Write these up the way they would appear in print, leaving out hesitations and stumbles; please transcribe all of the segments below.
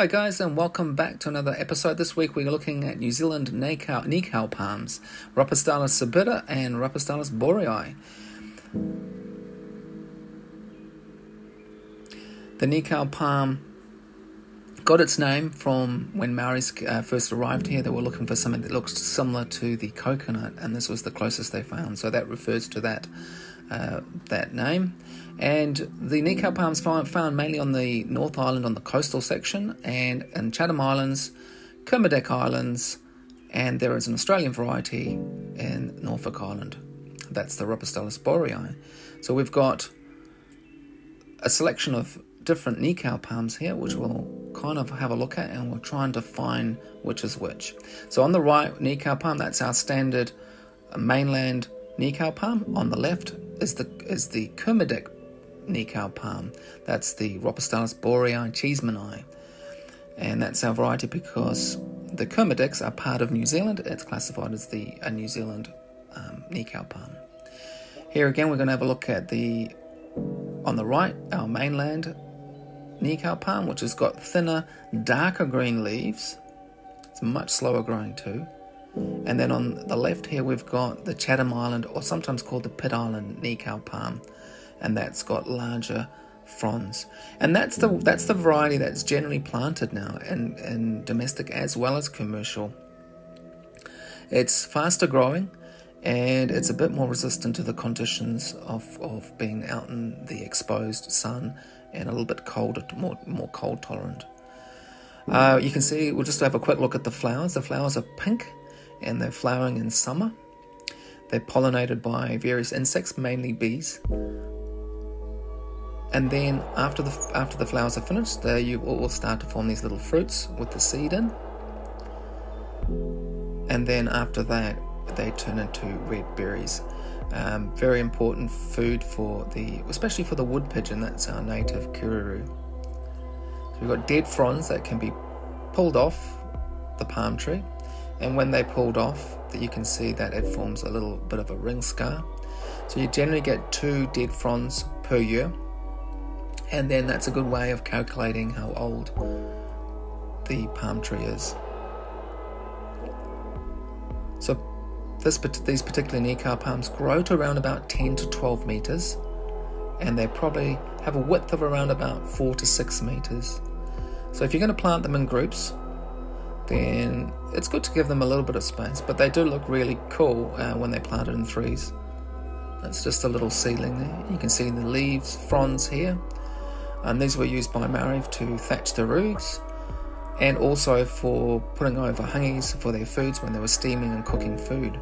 Hi guys, and welcome back to another episode. This week we're looking at New Zealand Nikau Palms, Rhopalostylis sapida and Rhopalostylis baueri. The Nikau Palm got its name from when Maoris first arrived here. They were looking for something that looks similar to the coconut, and this was the closest they found. So that refers to that name. And the Nikau Palms found mainly on the North Island on the coastal section, and in Chatham Islands, Kermadec Islands, and there is an Australian variety in Norfolk Island. That's the Rhopalostylis baueri. So we've got a selection of different Nikau palms here, which we'll kind of have a look at, and we'll try and define which is which. So on the right, Nikau Palm, that's our standard mainland Nikau Palm. On the left is the Kermadec Nikau Palm. That's the Rhopalostylis baueri cheesemani, and that's our variety because the Kermadecs are part of New Zealand. It's classified as the New Zealand Nikau Palm. Here again, we're going to have a look at on the right, our mainland Nikau Palm, which has got thinner, darker green leaves. It's much slower growing too. And then on the left here, we've got the Chatham Island, or sometimes called the Pit Island Nikau Palm, and that's got larger fronds. And that's the variety that's generally planted now in domestic as well as commercial. It's faster growing, and it's a bit more resistant to the conditions of being out in the exposed sun and a little bit colder, more cold tolerant. You can see, we'll just have a quick look at the flowers. The flowers are pink, and they're flowering in summer. They're pollinated by various insects, mainly bees. And then after the flowers are finished, you will start to form these little fruits with the seed in. And then after that, they turn into red berries. Very important food especially for the wood pigeon. That's our native kiruru. So we've got dead fronds that can be pulled off the palm tree, and when they're pulled off, you can see that it forms a little bit of a ring scar. So you generally get 2 dead fronds per year, and then that's a good way of calculating how old the palm tree is. So these particular Nikau palms grow to around about 10 to 12 meters, and they probably have a width of around about 4 to 6 meters. So if you're going to plant them in groups, then it's good to give them a little bit of space, but they do look really cool when they're planted in threes. That's just a little seedling there. You can see the leaves, fronds here. These were used by Maori to thatch the roofs, and also for putting over hangis for their foods when they were steaming and cooking food.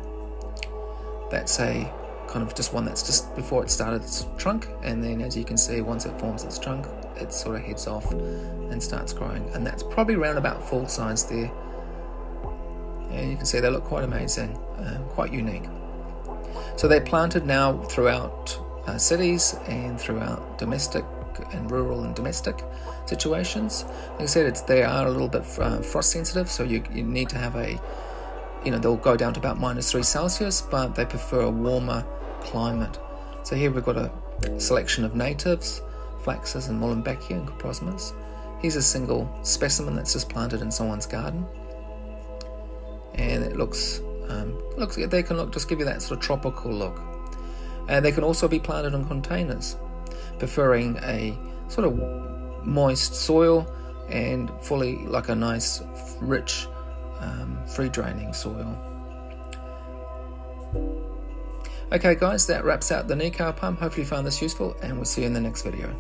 That's a kind of just one that's just before it started its trunk, and then as you can see, once it forms its trunk, it sort of heads off and starts growing, and that's probably around about full size there. And you can see they look quite amazing, quite unique. So they're planted now throughout cities and throughout domestic and rural and domestic situations. Like I said, they are a little bit frost sensitive, so you need to have they'll go down to about -3°C, but they prefer a warmer climate. So here we've got a selection of natives, Flaxus and Mullumbackia and Coprosmas. Here's a single specimen that's just planted in someone's garden, and it looks they can just give you that sort of tropical look. And they can also be planted in containers, preferring a sort of moist soil and fully like a nice, rich, free draining soil. Okay guys, that wraps out the Nikau Palm. Hopefully you found this useful, and we'll see you in the next video.